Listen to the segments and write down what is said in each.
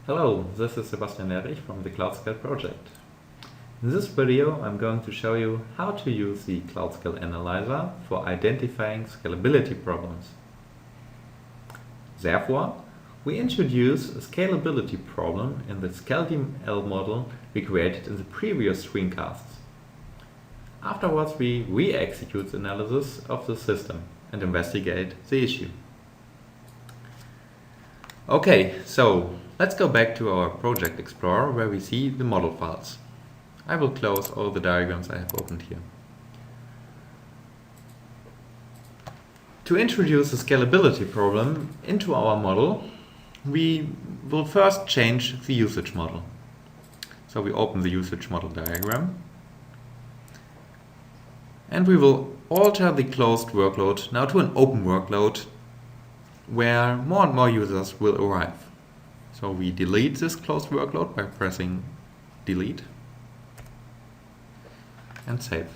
Hello, this is Sebastian Erich from the CloudScale project. In this video I'm going to show you how to use the CloudScale Analyzer for identifying scalability problems. Therefore, we introduce a scalability problem in the Scalability model we created in the previous screencasts. Afterwards we re-execute the analysis of the system and investigate the issue. Okay, so let's go back to our Project Explorer where we see the model files. I will close all the diagrams I have opened here. To introduce the scalability problem into our model, we will first change the usage model. So we open the usage model diagram and we will alter the closed workload now to an open workload where more and more users will arrive. So we delete this closed workload by pressing delete and save.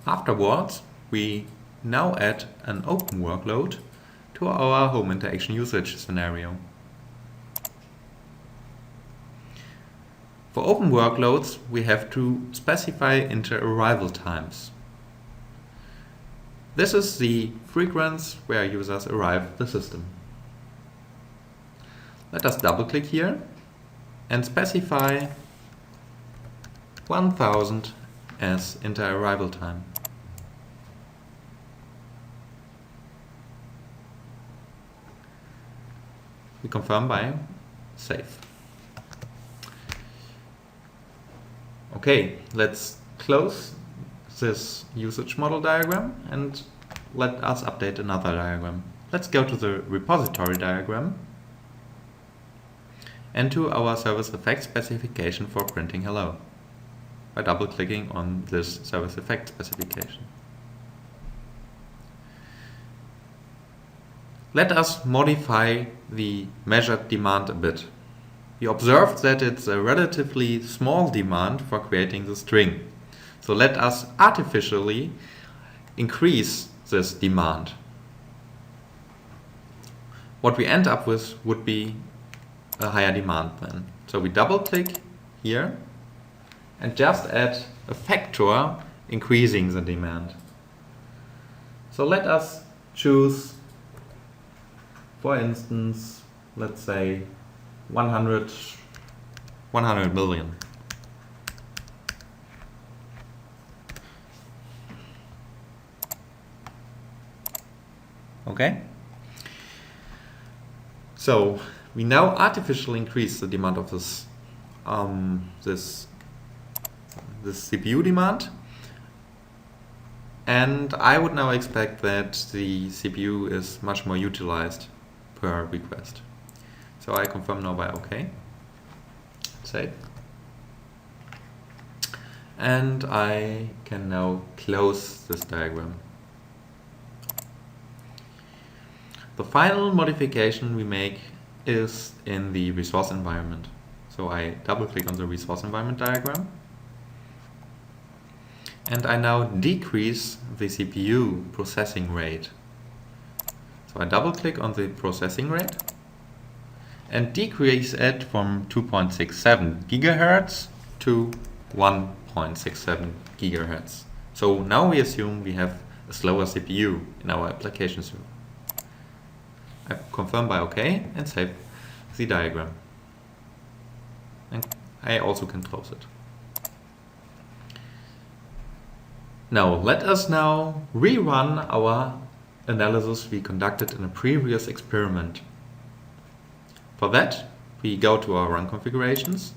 Afterwards, we now add an open workload to our home interaction usage scenario. For open workloads, we have to specify inter-arrival times. This is the frequency where users arrive the system. Let us double-click here and specify 1000 as inter-arrival time. We confirm by save. Okay, let's close this usage model diagram and let us update another diagram. Let's go to the repository diagram and to our service effect specification for printing hello by double-clicking on this service effect specification. Let us modify the measured demand a bit. We observed that it's a relatively small demand for creating the string. So let us artificially increase this demand. What we end up with would be a higher demand then. So we double click here and just add a factor increasing the demand. So let us choose, for instance, let's say 100 million. Okay? So we now artificially increase the demand of this CPU demand, and I would now expect that the CPU is much more utilized per request. So I confirm now by OK. Save. And I can now close this diagram. The final modification we make is in the resource environment. So I double-click on the resource environment diagram and I now decrease the CPU processing rate. So I double-click on the processing rate and decrease it from 2.67 GHz to 1.67 GHz. So now we assume we have a slower CPU in our application server. I confirm by OK and save the diagram. And I also can close it. Now let us now rerun our analysis we conducted in a previous experiment. For that, we go to our run configurations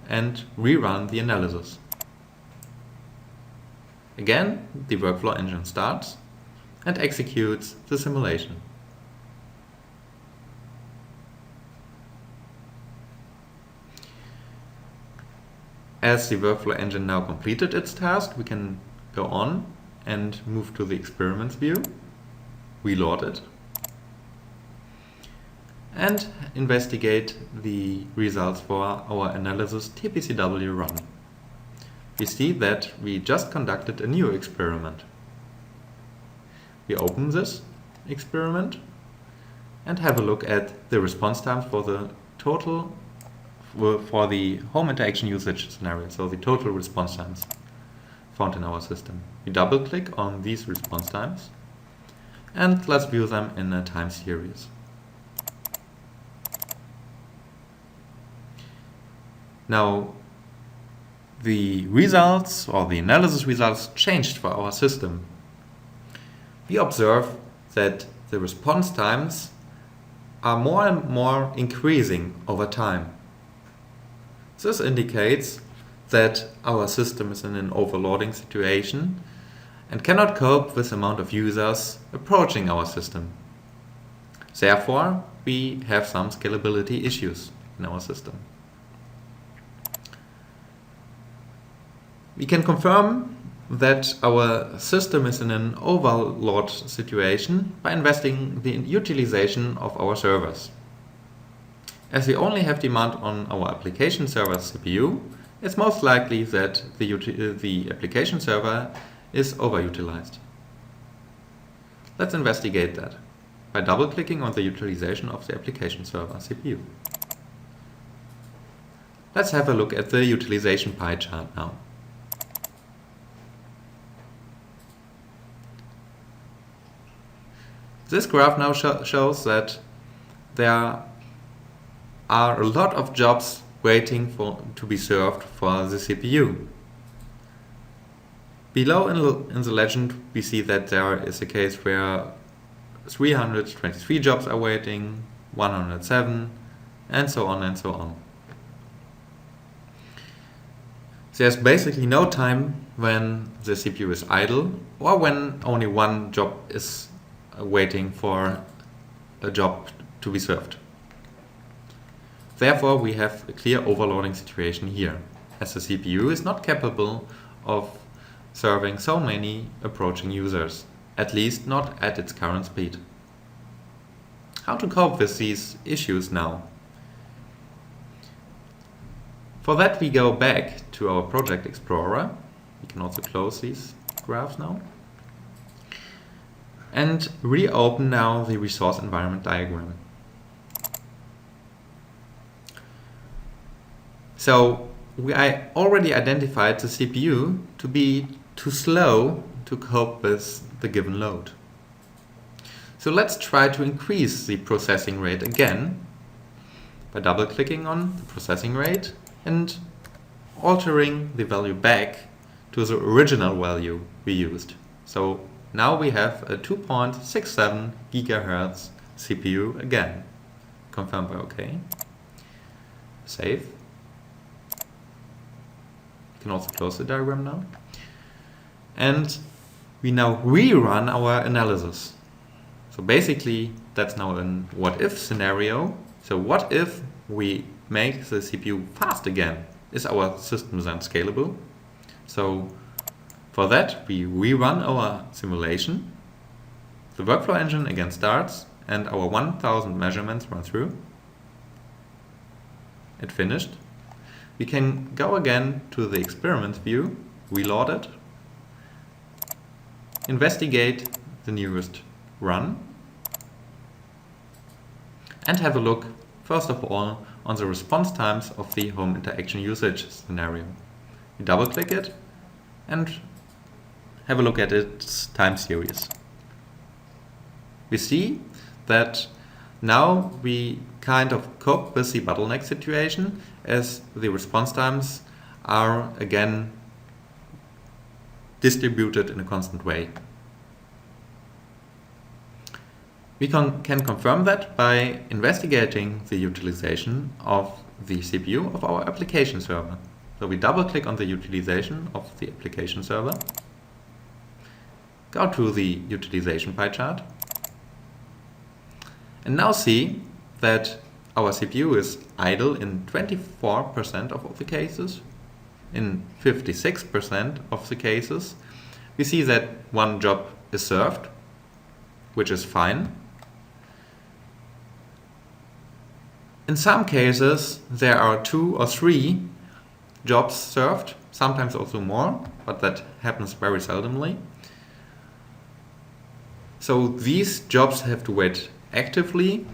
and rerun the analysis. Again, the workflow engine starts and executes the simulation. As the workflow engine now completed its task, we can go on and move to the experiments view, reload it, and investigate the results for our analysis TPC-W run. We see that we just conducted a new experiment. We open this experiment and have a look at the response times for the total, for the home interaction usage scenario, so the total response times found in our system. We double click on these response times and let's view them in a time series. Now, the results or the analysis results changed for our system. We observe that the response times are more and more increasing over time. This indicates that our system is in an overloading situation and cannot cope with the amount of users approaching our system. Therefore, we have some scalability issues in our system. We can confirm that our system is in an overload situation by investigating the utilization of our servers. As we only have demand on our application server CPU, it's most likely that the application server is overutilized. Let's investigate that by double-clicking on the utilization of the application server CPU. Let's have a look at the utilization pie chart now. This graph now shows that there are a lot of jobs waiting to be served for the CPU. Below in the legend we see that there is a case where 323 jobs are waiting, 107, and so on and so on. There's basically no time when the CPU is idle or when only one job is waiting for a job to be served. Therefore, we have a clear overloading situation here, as the CPU is not capable of serving so many approaching users, at least not at its current speed. How to cope with these issues now? For that, we go back to our Project Explorer. We can also close these graphs now. And reopen now the resource environment diagram. So I already identified the CPU to be too slow to cope with the given load. So let's try to increase the processing rate again by double-clicking on the processing rate and altering the value back to the original value we used. So now we have a 2.67 GHz CPU again. Confirm by OK. Save. You can also close the diagram now. And we now rerun our analysis. So basically that's now a what if scenario. So what if we make the CPU fast again? Is our system then scalable? So for that, we rerun our simulation. The workflow engine again starts and our 1000 measurements run through. It finished. We can go again to the experiment view, reload it, investigate the newest run, and have a look, first of all, on the response times of the home interaction usage scenario. We double click it and have a look at its time series. We see that now we kind of cope with the bottleneck situation as the response times are again distributed in a constant way. We can confirm that by investigating the utilization of the CPU of our application server. So we double click on the utilization of the application server, go to the utilization pie chart, and now see that our CPU is idle in 24% of the cases. In 56% of the cases, we see that one job is served, which is fine. In some cases, there are 2 or 3 jobs served, sometimes also more, but that happens very seldomly. So these jobs have to wait actively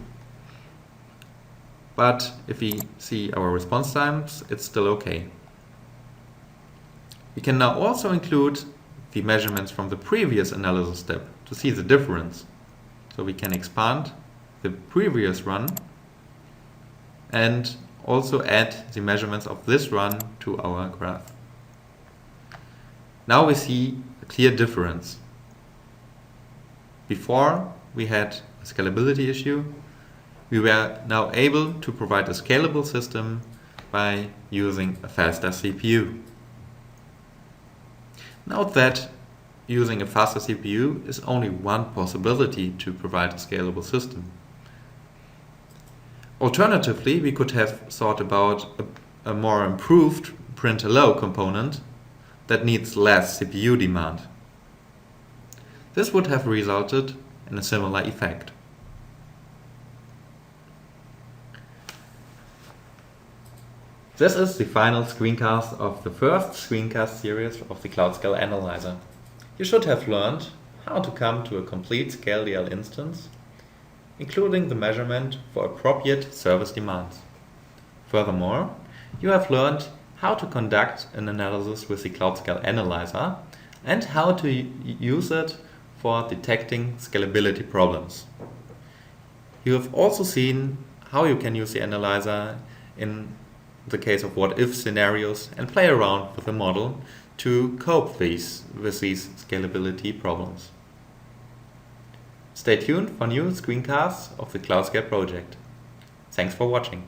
but if we see our response times, it's still okay. We can now also include the measurements from the previous analysis step to see the difference. So we can expand the previous run and also add the measurements of this run to our graph. Now we see a clear difference. Before we had a scalability issue, we were now able to provide a scalable system by using a faster CPU. Note that using a faster CPU is only one possibility to provide a scalable system. Alternatively, we could have thought about a more improved print-allow component that needs less CPU demand. This would have resulted in a similar effect. This is the final screencast of the first screencast series of the CloudScale Analyzer. You should have learned how to come to a complete ScaleDL instance, including the measurement for appropriate service demands. Furthermore, you have learned how to conduct an analysis with the CloudScale Analyzer and how to use it for detecting scalability problems. You have also seen how you can use the analyzer in the case of what-if scenarios and play around with the model to cope with these scalability problems. Stay tuned for new screencasts of the CloudScale project. Thanks for watching.